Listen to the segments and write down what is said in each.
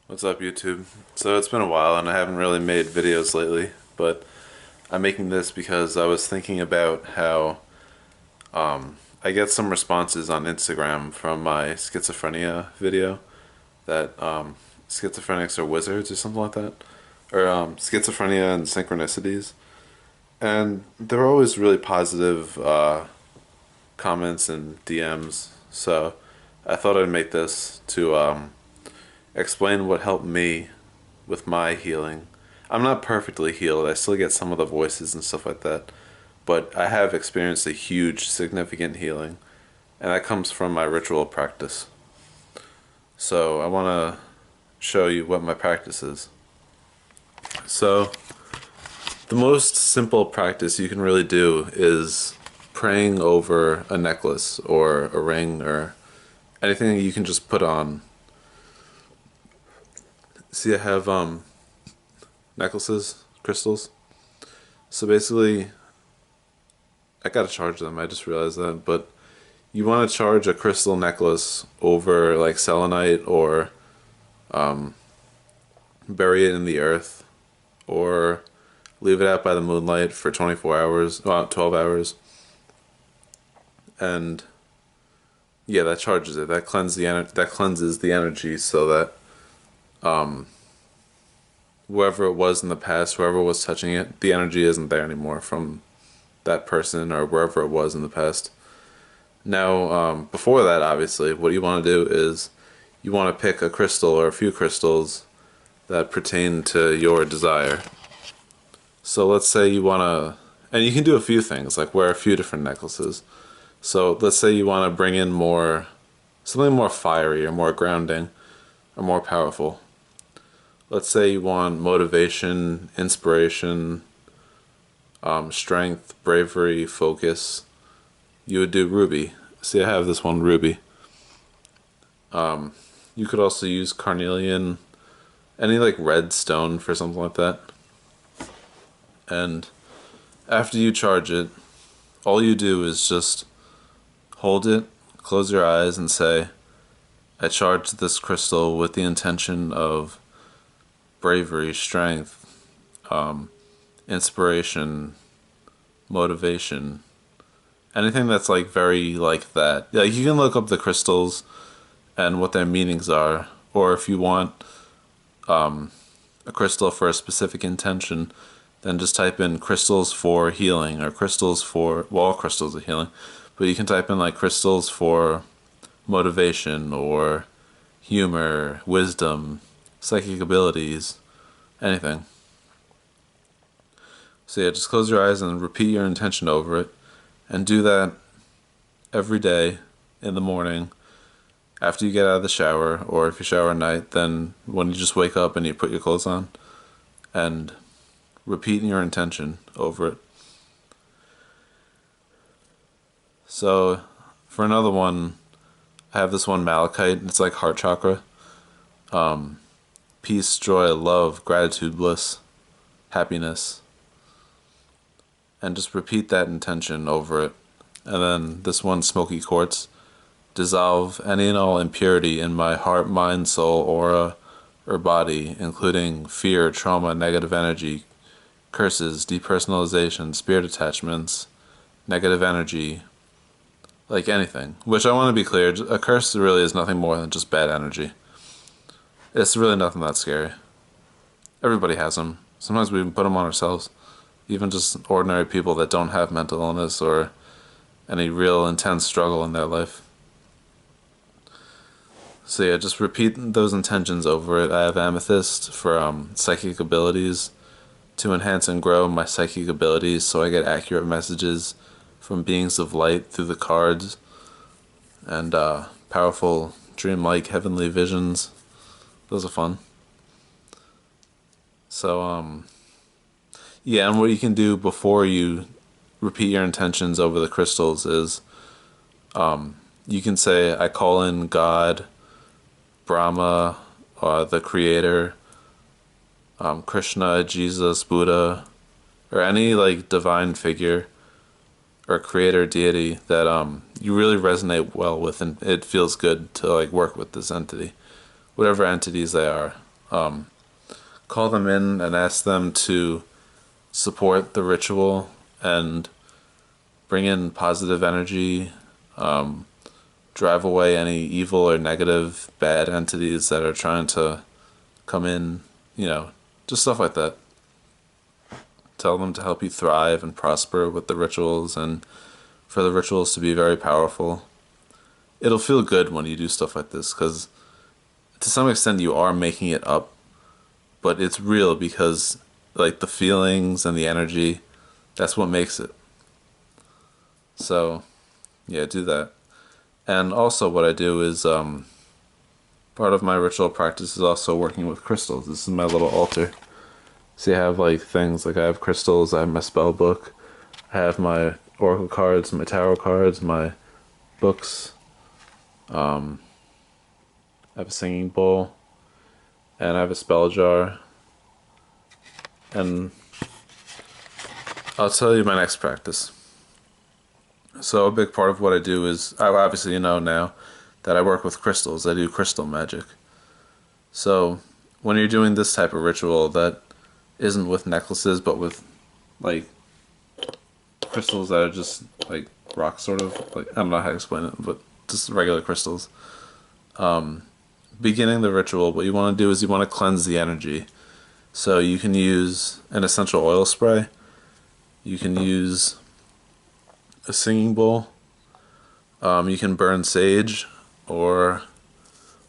What's up, YouTube? So it's been a while and I haven't really made videos lately, but I'm making this because I was thinking about how I get some responses on Instagram from my schizophrenia video that schizophrenics are wizards or something like that, or schizophrenia and synchronicities, and they're always really positive comments and DMs. So I thought I'd make this to explain what helped me with my healing. I'm not perfectly healed. I still get some of the voices and stuff like that. But I have experienced a huge, significant healing. And that comes from my ritual practice. So I want to show you what my practice is. So, the most simple practice you can really do is praying over a necklace or a ring or anything that you can just put on. See, I have necklaces, crystals. So basically, I gotta charge them. I just realized that. But you want to charge a crystal necklace over like selenite or bury it in the earth or leave it out by the moonlight for 24 hours, well, 12 hours. And yeah, that charges it. That cleanses the energy so that whoever it was in the past, whoever was touching it, the energy isn't there anymore from that person or wherever it was in the past. Now, before that, obviously, what you want to do is you want to pick a crystal or a few crystals that pertain to your desire. So let's say you want to, and you can do a few things, like wear a few different necklaces. So let's say you want to bring in something more fiery or more grounding or more powerful. Let's say you want motivation, inspiration, strength, bravery, focus. You would do ruby. See, I have this one, ruby. You could also use carnelian, any like red stone for something like that. And after you charge it, all you do is just hold it, close your eyes, and say, I charge this crystal with the intention of bravery, strength, inspiration, motivation, anything that's like very like that. Like you can look up the crystals and what their meanings are, or if you want a crystal for a specific intention, then just type in crystals for healing or crystals for, well, all crystals are healing, but you can type in like crystals for motivation or humor, wisdom, psychic abilities, anything. So yeah, just close your eyes and repeat your intention over it, and do that every day in the morning after you get out of the shower, or if you shower at night, then when you just wake up and you put your clothes on, and repeat your intention over it. So for another one, I have this one, malachite. It's like heart chakra. Peace, joy, love, gratitude, bliss, happiness. And just repeat that intention over it. And then this one, smoky quartz. Dissolve any and all impurity in my heart, mind, soul, aura, or body, including fear, trauma, negative energy, curses, depersonalization, spirit attachments, negative energy, like anything. Which I want to be clear, a curse really is nothing more than just bad energy. It's really nothing that scary. Everybody has them. Sometimes we even put them on ourselves. Even just ordinary people that don't have mental illness or any real intense struggle in their life. So yeah, just repeat those intentions over it. I have amethyst for psychic abilities, to enhance and grow my psychic abilities so I get accurate messages from beings of light through the cards, and powerful dreamlike heavenly visions. Those are fun. So yeah, and what you can do before you repeat your intentions over the crystals is you can say, I call in God, Brahma, the creator, Krishna, Jesus, Buddha, or any like divine figure or creator deity that you really resonate well with, and it feels good to like work with this entity, whatever entities they are. call them in and ask them to support the ritual and bring in positive energy, drive away any evil or negative bad entities that are trying to come in, just stuff like that. Tell them to help you thrive and prosper with the rituals and for the rituals to be very powerful. It'll feel good when you do stuff like this because to some extent you are making it up, but it's real because like the feelings and the energy, that's what makes it. So, yeah, do that. And also what I do is part of my ritual practice is also working with crystals. This is my little altar. See, I have like things like I have crystals, I have my spell book, I have my oracle cards, my tarot cards, my books. I have a singing bowl, and I have a spell jar. And I'll tell you my next practice. So a big part of what I do is, obviously you know now that I work with crystals. I do crystal magic. So when you're doing this type of ritual that isn't with necklaces but with like crystals that are just like rock sort of, like I don't know how to explain it, but just regular crystals. Beginning the ritual, what you want to do is you want to cleanse the energy. So you can use an essential oil spray. You can use a singing bowl. You can burn sage, or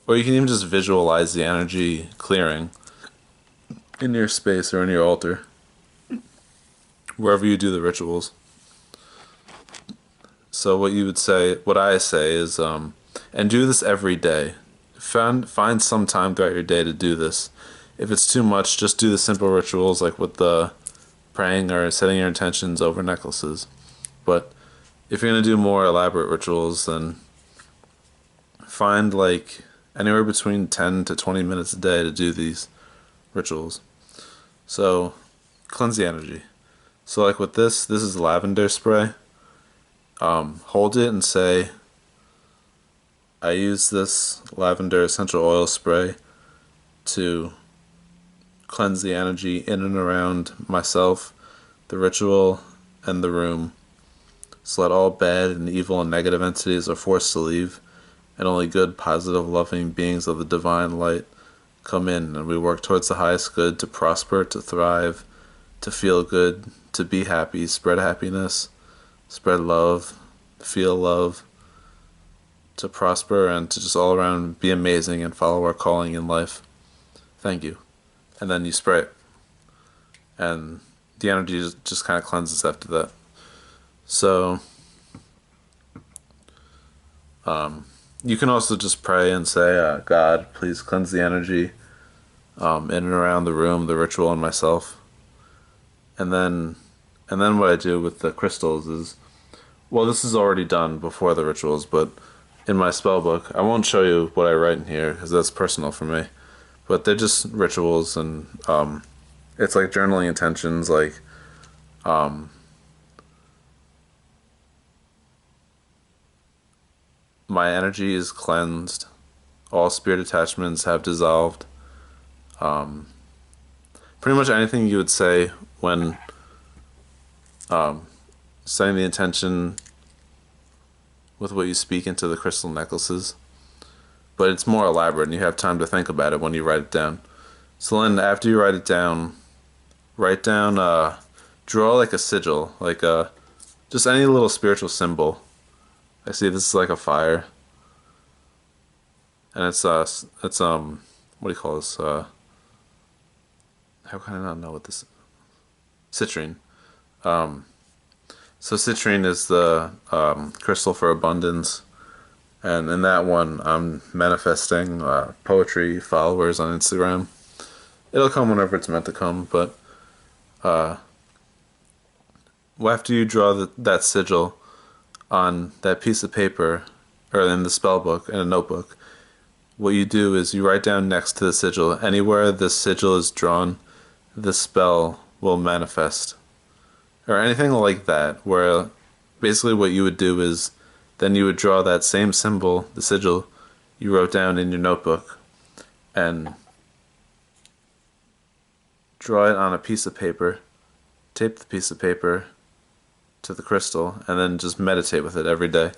you can even just visualize the energy clearing in your space or in your altar, wherever you do the rituals. So what I say is, and do this every day. Find some time throughout your day to do this. If it's too much, just do the simple rituals like with the praying or setting your intentions over necklaces. But if you're going to do more elaborate rituals, then find like anywhere between 10 to 20 minutes a day to do these rituals. So cleanse the energy. So like with this is lavender spray. Hold it and say, I use this lavender essential oil spray to cleanse the energy in and around myself, the ritual, and the room. So let all bad and evil and negative entities are forced to leave, and only good, positive, loving beings of the divine light come in, and we work towards the highest good, to prosper, to thrive, to feel good, to be happy, spread happiness, spread love, feel love, to prosper, and to just all around be amazing and follow our calling in life. Thank you. And then you spray it. And the energy just kind of cleanses after that. So, you can also just pray and say, God, please cleanse the energy in and around the room, the ritual, and myself. And then what I do with the crystals is, well, this is already done before the rituals, but in my spell book, I won't show you what I write in here because that's personal for me. But they're just rituals, and it's like journaling intentions, like my energy is cleansed, all spirit attachments have dissolved. Pretty much anything you would say when setting the intention with what you speak into the crystal necklaces. But it's more elaborate and you have time to think about it when you write it down. So then after you write down, draw like a sigil, like just any little spiritual symbol. I see this is like a fire. And it's what do you call this? How can I not know what this is? Citrine. So citrine is the crystal for abundance. And in that one, I'm manifesting poetry followers on Instagram. It'll come whenever it's meant to come, but after you draw that sigil on that piece of paper, or in the spell book, in a notebook, what you do is you write down next to the sigil, anywhere this sigil is drawn, the spell will manifest. Or anything like that, where basically what you would do is then you would draw that same symbol, the sigil, you wrote down in your notebook, and draw it on a piece of paper, tape the piece of paper to the crystal, and then just meditate with it every day.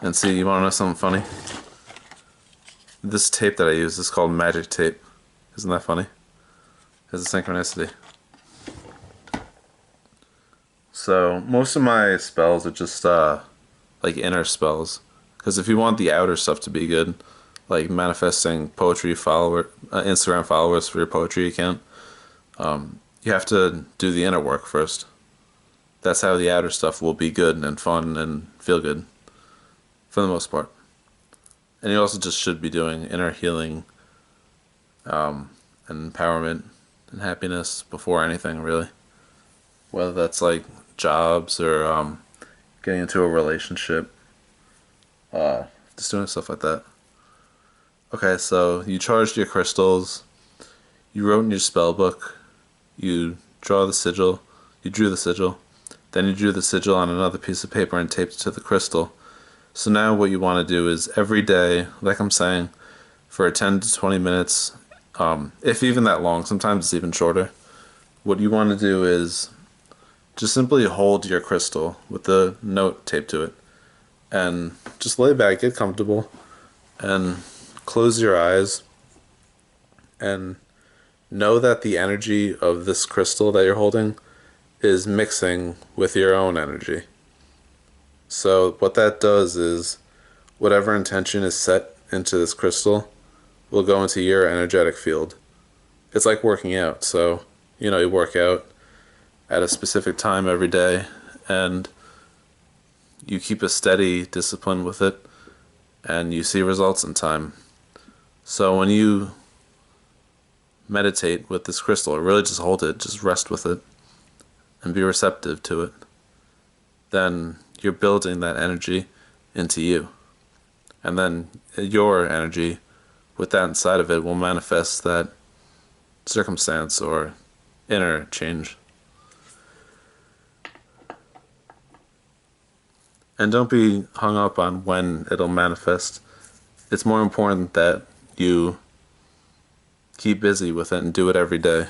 And see, you want to know something funny? This tape that I use is called magic tape. Isn't that funny? Has a synchronicity. So most of my spells are just like inner spells. Because if you want the outer stuff to be good, like manifesting Instagram followers for your poetry account, you have to do the inner work first. That's how the outer stuff will be good and fun and feel good, for the most part. And you also just should be doing inner healing, and empowerment and happiness before anything, really. Whether that's like jobs or getting into a relationship, just doing stuff like that. Okay, so you charged your crystals, you wrote in your spell book, you drew the sigil, then you drew the sigil on another piece of paper and taped it to the crystal. So now what you want to do is every day, like I'm saying, for 10 to 20 minutes, if even that long, sometimes it's even shorter, what you want to do is just simply hold your crystal with the note taped to it and just lay back, get comfortable, and close your eyes and know that the energy of this crystal that you're holding is mixing with your own energy. So what that does is whatever intention is set into this crystal will go into your energetic field. It's like working out. So, you work out at a specific time every day and you keep a steady discipline with it and you see results in time. So when you meditate with this crystal, really just hold it, just rest with it and be receptive to it, then you're building that energy into you. And then your energy with that inside of it will manifest that circumstance or inner change. And don't be hung up on when it'll manifest. It's more important that you keep busy with it and do it every day.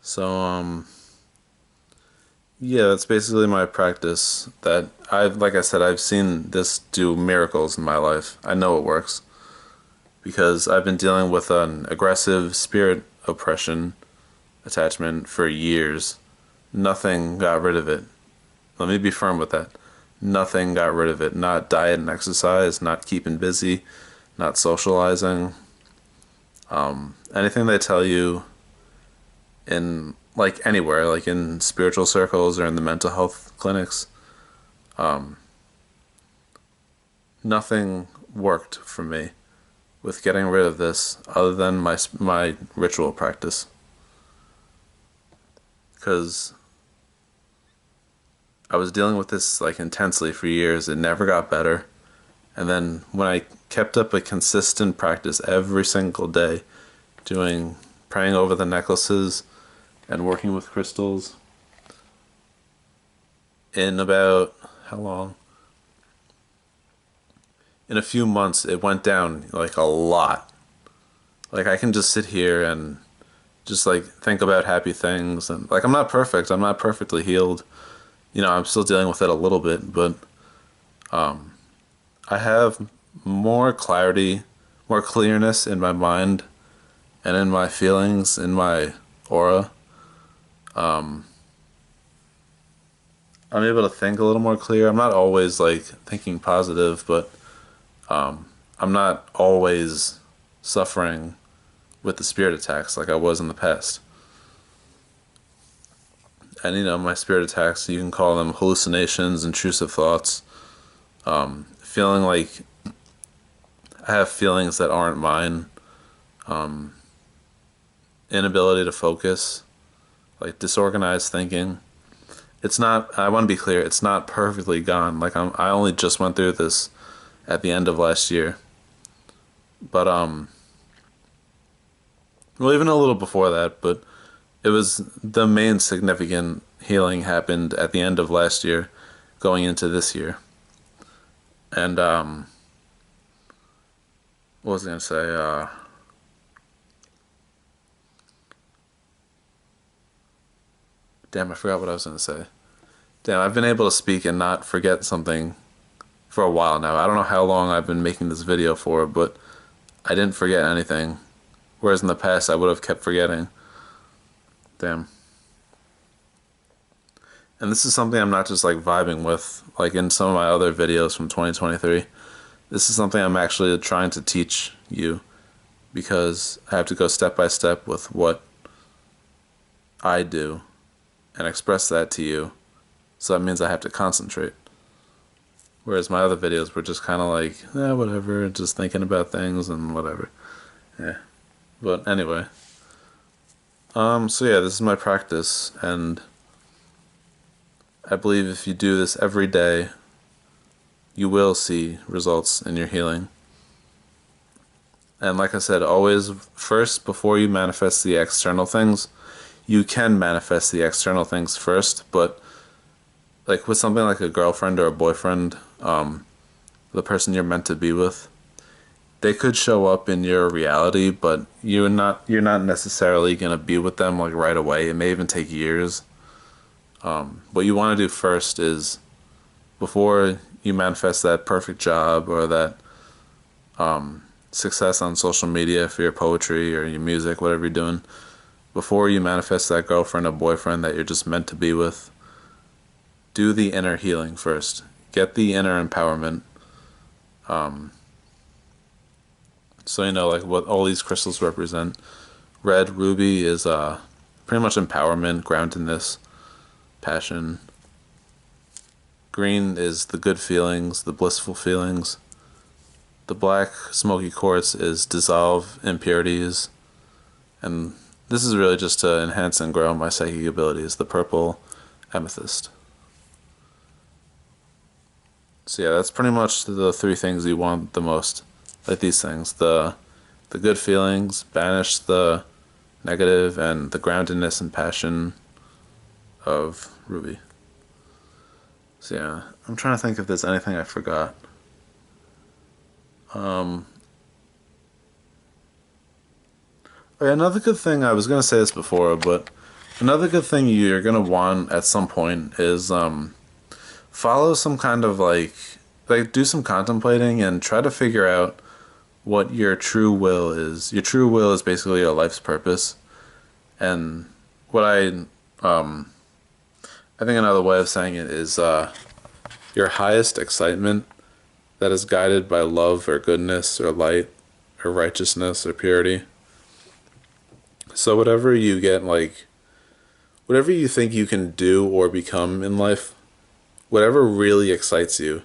So, yeah, that's basically my practice. That like I said, I've seen this do miracles in my life. I know it works because I've been dealing with an aggressive spirit oppression attachment for years. Nothing got rid of it. Let me be firm with that. Nothing got rid of it. Not diet and exercise, not keeping busy, not socializing. Anything they tell you in like anywhere, like in spiritual circles or in the mental health clinics, nothing worked for me with getting rid of this other than my ritual practice. Because I was dealing with this like intensely for years. It never got better. And then when I kept up a consistent practice every single day, praying over the necklaces and working with crystals, in about, how long? In a few months, it went down like a lot. Like I can just sit here and just like think about happy things. And like I'm not perfect. I'm not perfectly healed. I'm still dealing with it a little bit, but I have more clarity, more clearness in my mind and in my feelings, in my aura. I'm able to think a little more clear. I'm not always like thinking positive, but I'm not always suffering with the spirit attacks like I was in the past. And my spirit attacks, you can call them hallucinations, intrusive thoughts, feeling like I have feelings that aren't mine, inability to focus, like disorganized thinking. It's not, I want to be clear, it's not perfectly gone. Like I only just went through this at the end of last year. But well, even a little before that, but it was the main significant healing happened at the end of last year, going into this year. And what was I gonna say? Damn, I forgot what I was going to say. Damn, I've been able to speak and not forget something for a while now. I don't know how long I've been making this video for, but I didn't forget anything. Whereas in the past, I would have kept forgetting. Damn. And this is something I'm not just like vibing with, like in some of my other videos from 2023. This is something I'm actually trying to teach you, because I have to go step by step with what I do and express that to you. So that means I have to concentrate. Whereas my other videos were just kind of like, whatever, just thinking about things and whatever. Yeah. But anyway. So yeah, this is my practice, and I believe if you do this every day, you will see results in your healing. And like I said, always first, before you manifest the external things, you can manifest the external things first, but like with something like a girlfriend or a boyfriend, the person you're meant to be with, they could show up in your reality, but you're not necessarily gonna be with them like right away. It may even take years. What you want to do first is, before you manifest that perfect job or that success on social media for your poetry or your music, whatever you're doing, before you manifest that girlfriend or boyfriend that you're just meant to be with, do the inner healing first. Get the inner empowerment. So you know, like what all these crystals represent. Red ruby is pretty much empowerment, groundedness, passion. Green is the good feelings, the blissful feelings. The black smoky quartz is dissolve impurities. And this is really just to enhance and grow my psychic abilities. The purple amethyst. So yeah, that's pretty much the three things you want the most. Like these things. The good feelings, banish the negative, and the groundedness and passion of ruby. So yeah, I'm trying to think if there's anything I forgot. Another good thing, I was going to say this before, but another good thing you're going to want at some point is follow some kind of like do some contemplating and try to figure out what your true will is. Your true will is basically your life's purpose. And what I think another way of saying it is your highest excitement that is guided by love or goodness or light or righteousness or purity. So whatever you get, like, whatever you think you can do or become in life, whatever really excites you.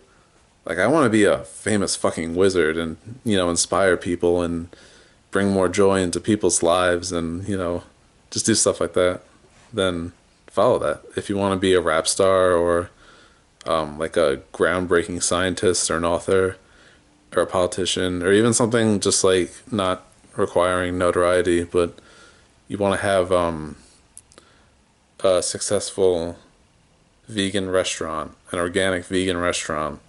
Like, I want to be a famous fucking wizard and, inspire people and bring more joy into people's lives and, just do stuff like that. Then follow that. If you want to be a rap star or like a groundbreaking scientist or an author or a politician or even something just like not requiring notoriety, but you want to have a successful vegan restaurant, an organic vegan restaurant,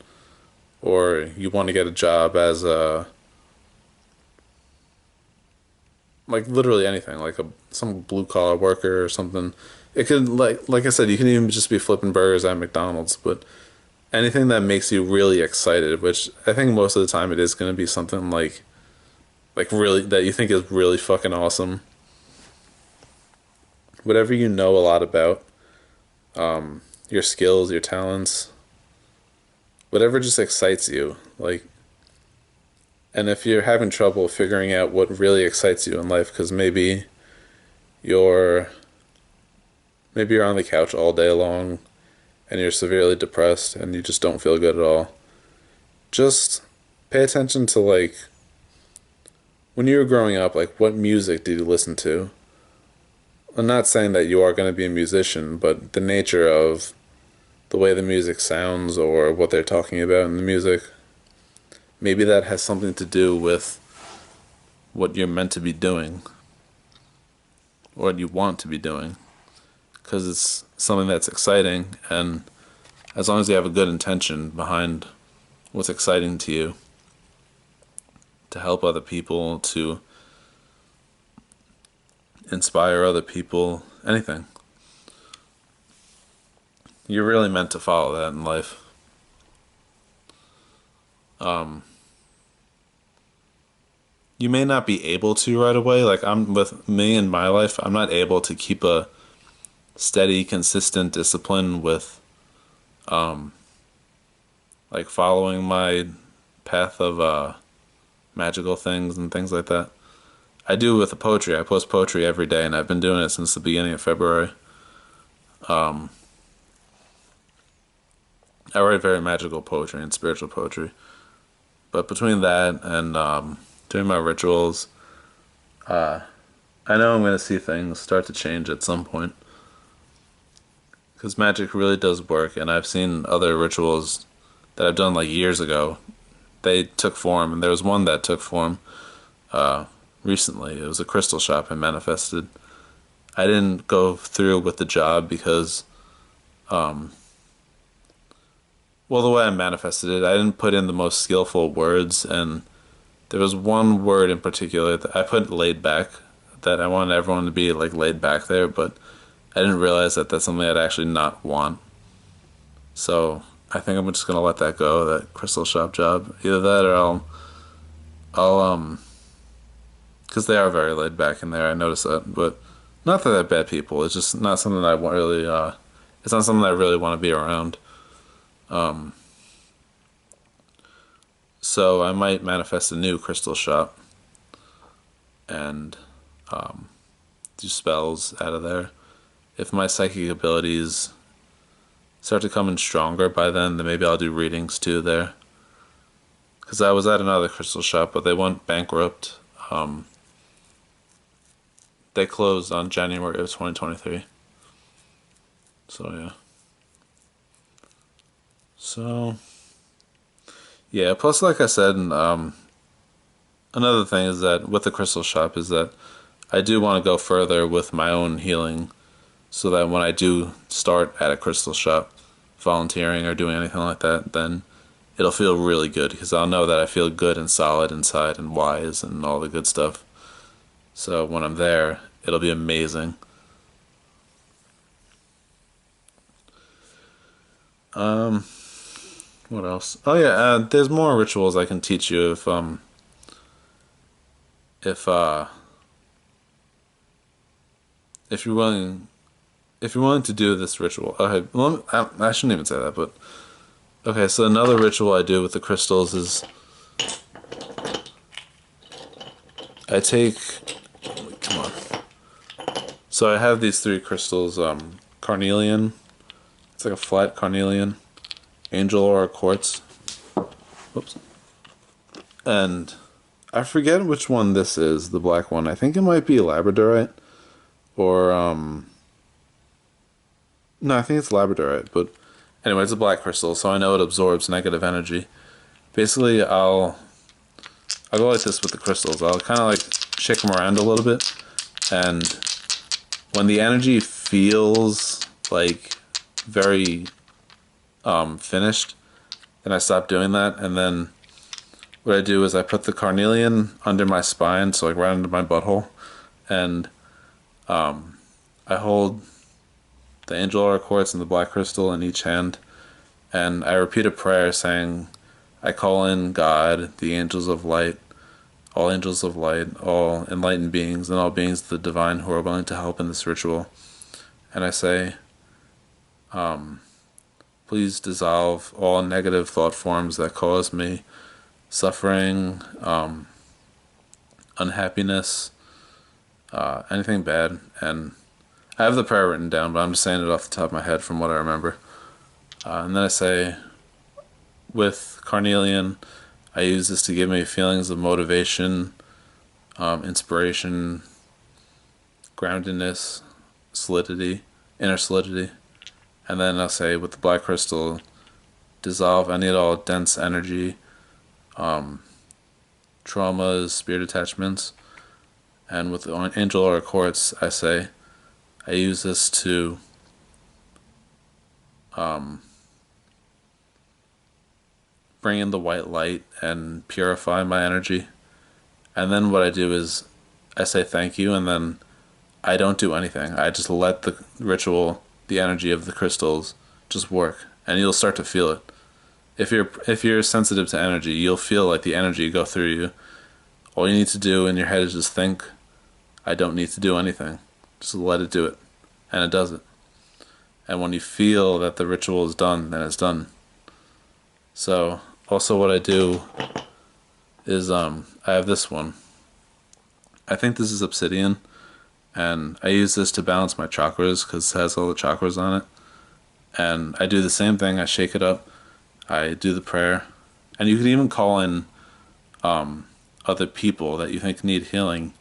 or you want to get a job as like literally anything, like some blue collar worker or something. It could, like I said, you can even just be flipping burgers at McDonald's, but anything that makes you really excited, which I think most of the time it is going to be something like really that you think is really fucking awesome. Whatever you know a lot about, your skills, your talents, whatever just excites you, like. And if you're having trouble figuring out what really excites you in life, because maybe you're on the couch all day long and you're severely depressed and you just don't feel good at all, just pay attention to, like, when you were growing up, like, what music did you listen to? I'm not saying that you are going to be a musician, but the nature of the way the music sounds or what they're talking about in the music, maybe that has something to do with what you're meant to be doing, or what you want to be doing, because it's something that's exciting, and as long as you have a good intention behind what's exciting to you, to help other people, to inspire other people, anything. you're really meant to follow that in life. Um, you may not be able to right away. Like I'm with me in my life, I'm not able to keep a steady, consistent discipline with like following my path of magical things and things like that. I do with the poetry. I post poetry every day, and I've been doing it since the beginning of February. I write very magical poetry and spiritual poetry. But between that and doing my rituals, I know I'm going to see things start to change at some point. Because magic really does work, and I've seen other rituals that I've done like years ago. They took form, and there was one that took form recently. It was a crystal shop I manifested. I didn't go through with the job because, well, the way I manifested it, I didn't put in the most skillful words, and there was one word in particular that I put laid back, that I wanted everyone to be like laid back there, but I didn't realize that that's something I'd actually not want. So I think I'm just gonna let that go, that crystal shop job. Either that or I'll because they are very laid back in there. I noticed that, but not that they're bad people. It's just not something I want really. It's not something I really want to be around. So I might manifest a new crystal shop and do spells out of there. If my psychic abilities start to come in stronger by then maybe I'll do readings too there. Because I was at another crystal shop, but they went bankrupt. They closed on January of 2023. So yeah. So yeah. Plus, like I said, another thing is that with the crystal shop is that I do want to go further with my own healing, so that when I do start at a crystal shop, volunteering or doing anything like that, then it'll feel really good because I'll know that I feel good and solid inside and wise and all the good stuff. So when I'm there, it'll be amazing. What else? Oh yeah, there's more rituals I can teach you if uh if you're willing to do this ritual. Okay, well, I shouldn't even say that, but okay. So another ritual I do with the crystals is I take. Come on. So I have these three crystals: carnelian. It's like a flat carnelian, angel aura quartz. Whoops. And I forget which one this is. The black one. I think it might be labradorite, or no, I think it's labradorite, but anyway, it's a black crystal, so I know it absorbs negative energy. Basically, I'll go like this with the crystals. I'll kind of like shake them around a little bit, and when the energy feels like very finished, then I stop doing that, and then what I do is I put the carnelian under my spine, so like right under my butthole, and I hold the angel aura quartz and the black crystal in each hand, and I repeat a prayer saying, I call in God, the angels of light, all enlightened beings, and all beings of the divine who are willing to help in this ritual. And I say, please dissolve all negative thought forms that cause me suffering, unhappiness, anything bad. And I have the prayer written down, but I'm just saying it off the top of my head from what I remember. And then I say, with carnelian, I use this to give me feelings of motivation, inspiration, groundedness, solidity, inner solidity. And then I'll say, with the black crystal, dissolve any and all dense energy, traumas, spirit attachments. And with the angel aura quartz, I say, I use this to bring in the white light and purify my energy. And then what I do is I say thank you, and then I don't do anything. I just let the ritual, the energy of the crystals, just work, and you'll start to feel it. If you're sensitive to energy, you'll feel like the energy go through you. All you need to do in your head is just think, I don't need to do anything. Just let it do it. And it does it. And when you feel that the ritual is done, then it's done. So, also what I do is I have this one. I think this is obsidian, and I use this to balance my chakras because it has all the chakras on it. And I do the same thing. I shake it up. I do the prayer. And you could even call in other people that you think need healing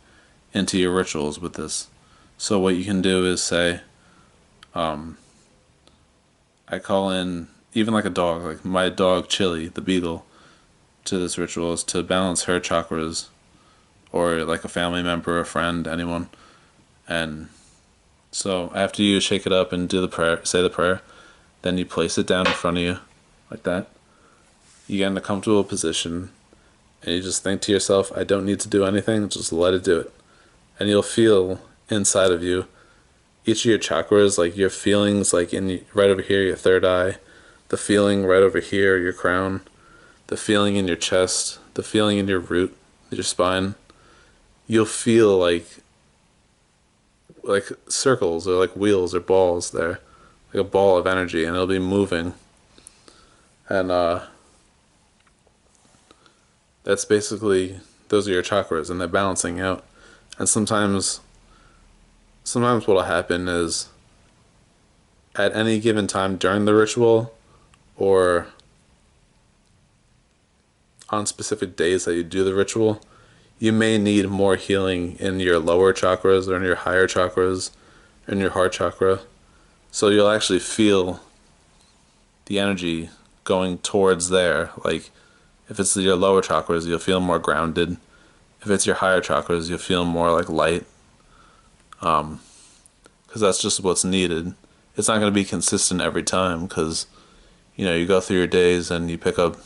into your rituals with this. So what you can do is say, I call in even like a dog, like my dog Chili, the beagle, to this ritual is to balance her chakras, or like a family member, a friend, anyone. And so after you shake it up and do the prayer, say the prayer, then you place it down in front of you, like that. You get in a comfortable position, and you just think to yourself, I don't need to do anything, just let it do it. And you'll feel inside of you, each of your chakras, like your feelings, like right over here, your third eye, the feeling right over here, your crown, the feeling in your chest, the feeling in your root, your spine. You'll feel like circles or like wheels or balls there, like a ball of energy, and it'll be moving. And that's basically, those are your chakras, and they're balancing out. And sometimes what'll happen is at any given time during the ritual, or on specific days that you do the ritual, you may need more healing in your lower chakras or in your higher chakras, in your heart chakra. So you'll actually feel the energy going towards there. Like if it's your lower chakras, you'll feel more grounded. If it's your higher chakras, you'll feel more like light. Because that's just what's needed. It's not going to be consistent every time, because you go through your days and you pick up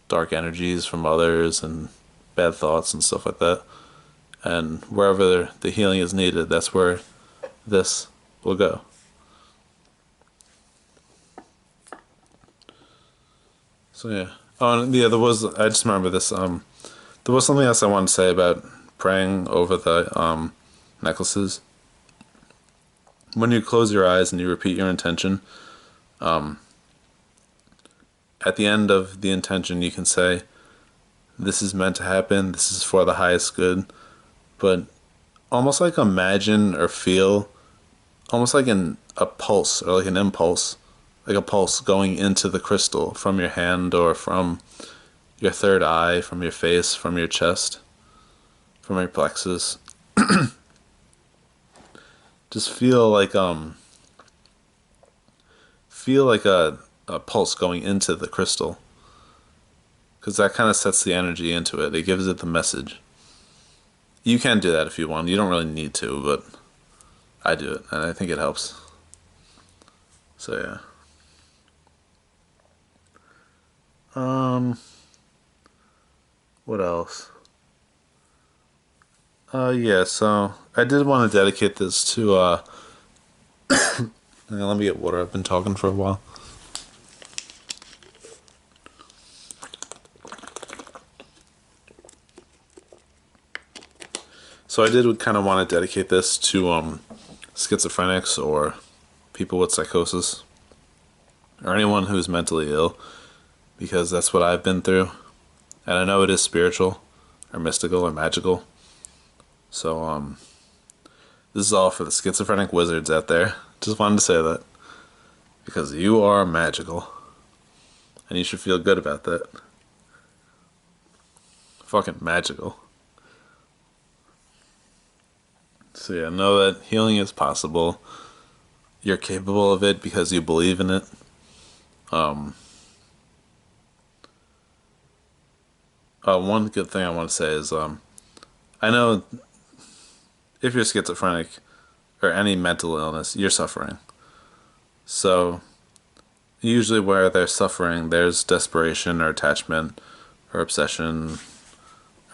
dark energies from others and bad thoughts and stuff like that. And wherever the healing is needed, that's where this will go. So yeah. Oh, and yeah, I just remember this. There was something else I wanted to say about praying over the necklaces. When you close your eyes and you repeat your intention, at the end of the intention you can say, this is meant to happen, this is for the highest good. But almost like imagine or feel, almost like a pulse or like an impulse, like a pulse going into the crystal from your hand or from your third eye, from your face, from your chest, from your plexus. Just feel like a pulse going into the crystal, because that kind of sets the energy into it. It gives it the message. You can do that if you want. You don't really need to, but I do it, and I think it helps. So yeah. What else? Yeah, so I did want to dedicate this to let me get water. I've been talking for a while. So I did kind of want to dedicate this to schizophrenics or people with psychosis or anyone who's mentally ill, because that's what I've been through, and I know it is spiritual or mystical or magical. So this is all for the schizophrenic wizards out there. Just wanted to say that, because you are magical and you should feel good about that. Fucking magical. So yeah, know that healing is possible. You're capable of it because you believe in it. One good thing I want to say is I know if you're schizophrenic or any mental illness, you're suffering. So usually where there's suffering, there's desperation or attachment or obsession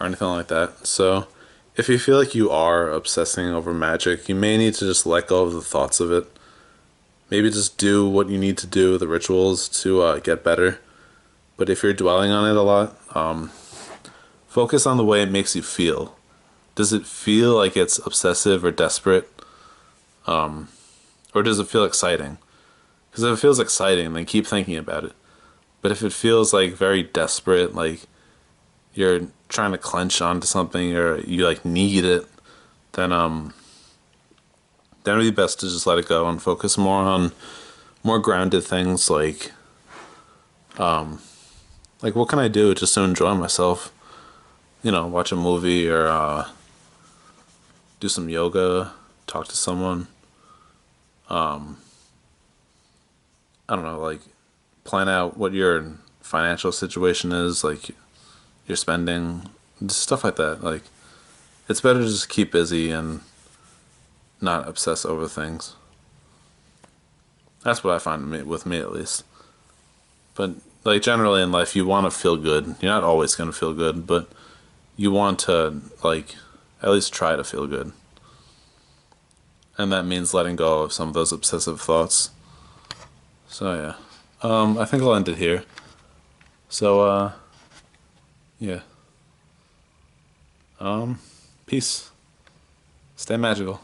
or anything like that. So if you feel like you are obsessing over magic, you may need to just let go of the thoughts of it maybe just do what you need to do, the rituals to get better. But if you're dwelling on it a lot, focus on the way it makes you feel. Does it feel like it's obsessive or desperate? Or does it feel exciting? Because if it feels exciting, then keep thinking about it. But if it feels like very desperate, like you're trying to clench onto something or you like need it, then it'd be best to just let it go and focus more on more grounded things like what can I do just to enjoy myself? You know, watch a movie or do some yoga, talk to someone. I don't know, like plan out what your financial situation is, like your spending, just stuff like that. Like it's better to just keep busy and not obsess over things. That's what I find with me at least. But like generally in life, you want to feel good. You're not always going to feel good, but you want to like at least try to feel good. And that means letting go of some of those obsessive thoughts. So yeah. I think I'll end it here. So yeah. Peace. Stay magical.